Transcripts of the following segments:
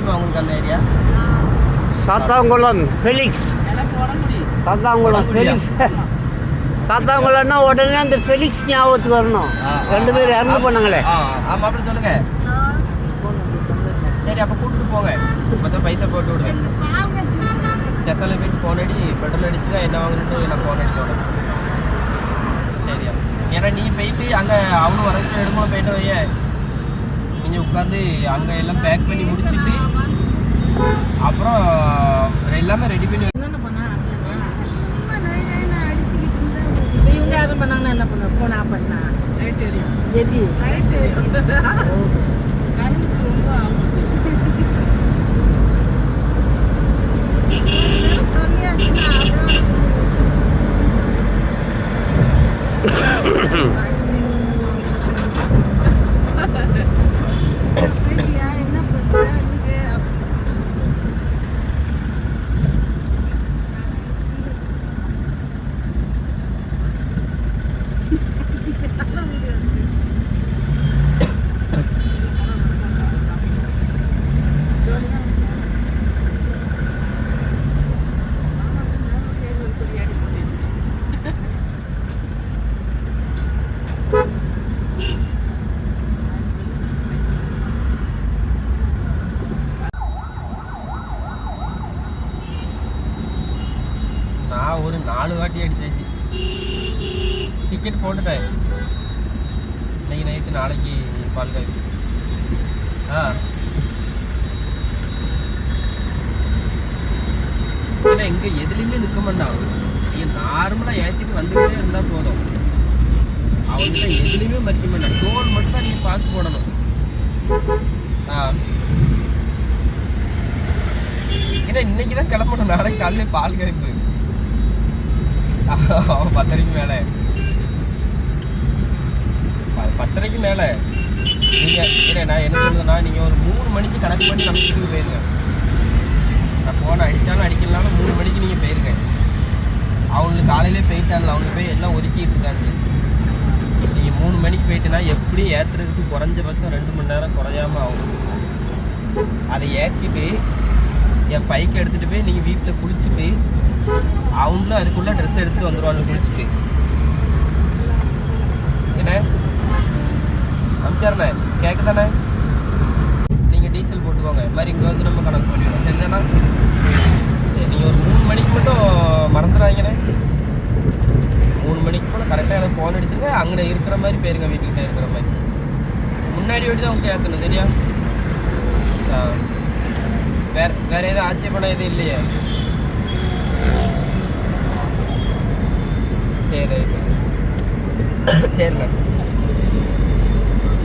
தெரியுமா உங்களுக்கு அந்த ஏரியா? சாத்தாங்குளம் ஃபெலிக்ஸ். சாத்தாங்குளம் ஃபெலிக்ஸ். சாத்தாங்குளம்னா உடனே அந்த ஃபெலிக்ஸ் ஞாபகத்துக்கு வரணும். 2 பேர் இறந்து போனாங்களே. ஆமாம், அப்படி சொல்லுங்க. சரி, அப்போ கூப்பிட்டு போங்க. மொத்தம் பைசா போட்டு விடுங்க. ஸ்டேஷனில் போயிட்டு ஃபோன் அடி, பெட்ரோல் அடிச்சுன்னா என்ன வாங்கணுட்டு நான் ஃபோன் அடிச்சு. சரியா? ஏன்னா நீ போயிட்டு அங்கே அவனும் வரச்சு எடுமா போயிட்டு வைய, நீங்கள் உட்காந்து அங்கே எல்லாம் பேக் பண்ணி முடிச்சுட்டு அப்புறம் எல்லாமே ரெடி பண்ணி இவங்க யாரும் பண்ணாங்கன்னா என்ன பண்ணுவோம்? ஃபோன் ஆஃப் பண்ணா லைட் எரியும். லைட் எரியும். கரண்ட் ரொம்ப ஆகும். நான் ஒரு 4 வாட்டி அடிச்சாச்சு. டிக்கெட் போட்டுட்டேன். இன்னைக்கு நைட்டு, நாளைக்கு பால்காய். ஏன்னா இங்கே எதுலேயுமே நிற்க மாட்டான். நீங்கள் நார்மலாக ஏற்றிட்டு வந்துக்கிட்டே இருந்தால் போதும். அவங்ககிட்ட எதுலேயுமே மறிக்க மாட்டான். டோல் மட்டும் தான் நீங்கள் பாஸ் போடணும். ஏன்னா இன்னைக்கு தான் கிளம்பணும். நாளைக்கு காலையில் பால் கறிப்பு. அவன் 10:30 மேலே, 10:30 மேலே நீங்கள் இல்லை. நான் என்ன சொல்லுறேன்னா, நீங்கள் ஒரு 3 மணிக்கு கணக்கு பண்ணி நம்ம வீட்டுக்கு போயிருங்க. நான் ஃபோனை அடித்தாலும் அடிக்கலாலும் 3 மணிக்கு நீங்கள் போயிருங்க. அவங்களுக்கு காலையிலே போயிட்டாங்க, அவங்க போய் எல்லாம் ஒதுக்கிட்டு இருக்காங்க. நீங்கள் 3 மணிக்கு போயிட்டுனா எப்படி ஏற்றுறதுக்கு குறைஞ்சபட்சம் 2 மணி நேரம் குறையாமல் ஆகும். அதை ஏற்றிட்டு என் பைக்கை எடுத்துகிட்டு போய் நீங்கள் வீட்டில் குளிச்சுட்டு அவங்களும் அதுக்குள்ளே ட்ரெஸ் எடுத்துகிட்டு வந்துடுவாங்க குளிச்சுட்டு. என்ன அமிச்சாரண்ணே கேட்க தானே? நீங்கள் டீசல் போட்டுக்கோங்க. இது மாதிரி இங்கே வந்து நம்ம கணக்கு பண்ணிவிடும். சரிதானா? நீங்கள் ஒரு 3 மணிக்கு மட்டும் மறந்துடாங்கண்ணே. 3 மணிக்கு போல் கரெக்டாக எனக்கு ஃபோன் அடிச்சுங்க. அங்கே இருக்கிற மாதிரி போயிருங்க, வீட்டுக்கிட்டே இருக்கிற மாதிரி. முன்னாடி ஓடி தான் அவங்க ஏற்றணும். சரியா? வேறு எதுவும் ஆட்சேபணம் எதுவும் இல்லையே? சரி சரிண்ணா.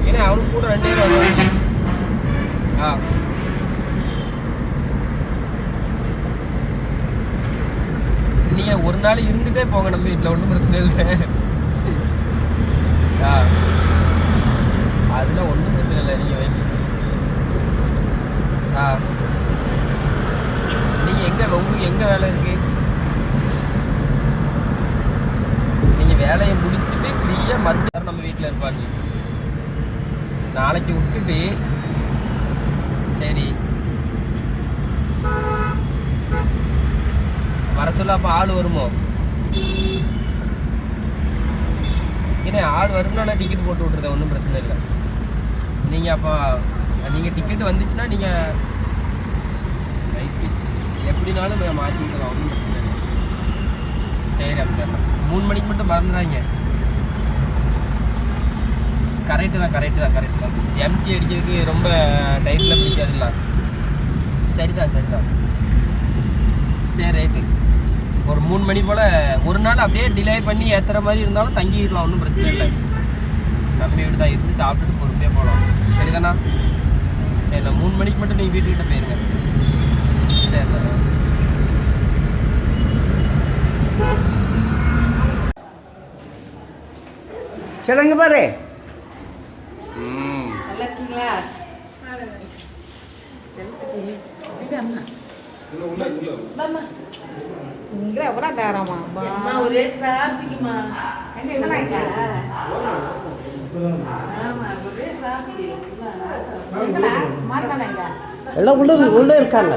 ஏன்னா அவனுக்கு கூட 2 பேர் வருவாங்க. நீங்கள் ஒரு நாள் இருந்துகிட்டே போங்க நம்ம வீட்டில், ஒன்றும் பிரச்சனை இல்லை. அதெல்லாம் ஒன்றும் பிரச்சனை இல்லை. நீங்கள் வைங்க. நீங்கள் உங்களுக்கு எங்கே வேலை இருக்குது? நீங்கள் வேலையை முடிச்சுட்டு ஃப்ரீயாக மறுபடியும் நம்ம வீட்டில் இருப்பாங்க. நாளைக்கு விட்டுட்டு சரி வர சொல்ல. அப்போ ஆள் வருமோ? ஏன்னா ஆள் வரும்னா நான் டிக்கெட் போட்டு விட்ருதேன், ஒன்றும் பிரச்சனை இல்லை. நீங்கள் அப்போ நீங்கள் டிக்கெட் வந்துச்சுன்னா நீங்கள் எப்படினாலும் மாற்றிக்கலாம், ஒன்றும் பிரச்சனை இல்லை. சரி அப்படி 3 மணிக்கு மட்டும் மறந்துடாங்க. கரெக்டு தான். எம்டி அடிக்கிறதுக்கு ரொம்ப டைட்டில் பிடிக்காதுல்ல. சரிதான். சரி ரைட்டு. ஒரு 3 மணி போல் ஒரு நாள் அப்படியே டிலே பண்ணி ஏற்றுற மாதிரி இருந்தாலும் தங்கிடலாம், ஒன்றும் பிரச்சனை இல்லை. நம்ம வீடு தான் இருந்து சாப்பிட்டுட்டு பொறுமையாக போகலாம். சரிதானா? சரி, நான் 3 மணிக்கு மட்டும் நீங்கள் வீட்டுக்கிட்ட போயிருங்க. சரி. சொல்லுங்க பாரு. நல்லா இருக்கீங்களா? இங்கே எவ்வளோ நேரமா? ஒரே டிராஃபிக்மா. ஆமாம், ஒரே டிராஃபிக். எங்கடா மாறினாங்க? எல்லாம் உள்ளே இருக்காங்க.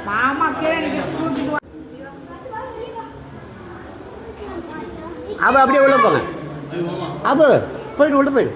மாமா கேள்வி கூட்டிட்டு வா. அப்போ அப்படியே உள்ள போங்க. அப்போ போயிட்டு உள்ள போயிடு.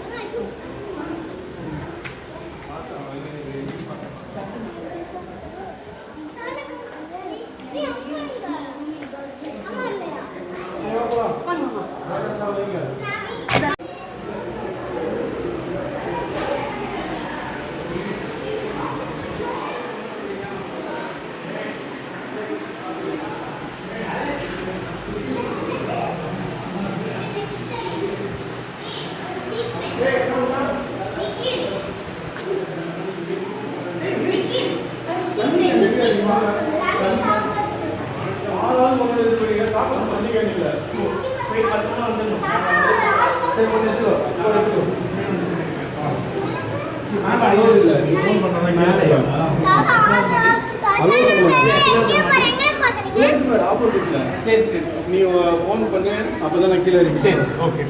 சரி சரி நீ ஃபோன் பண்ணு அப்பதான் நான் கீழே இருக்கு. சரி ஓகே.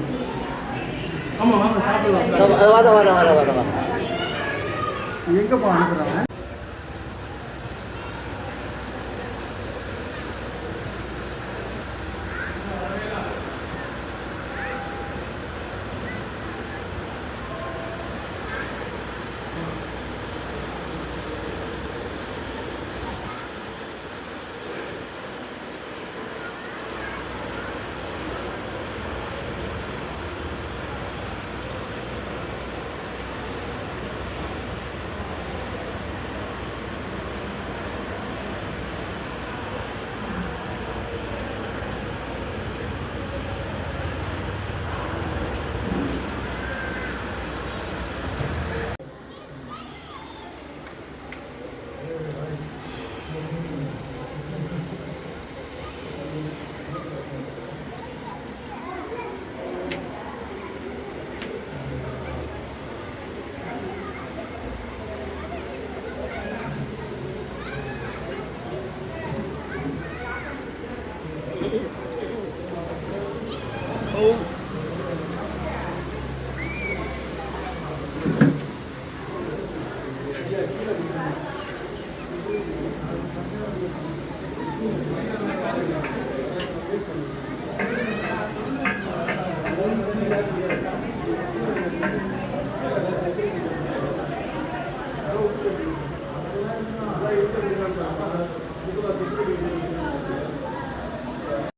ஆமா வாங்க சாப்பிடலாம். வர எங்கப்பா அனுப்புறாங்க?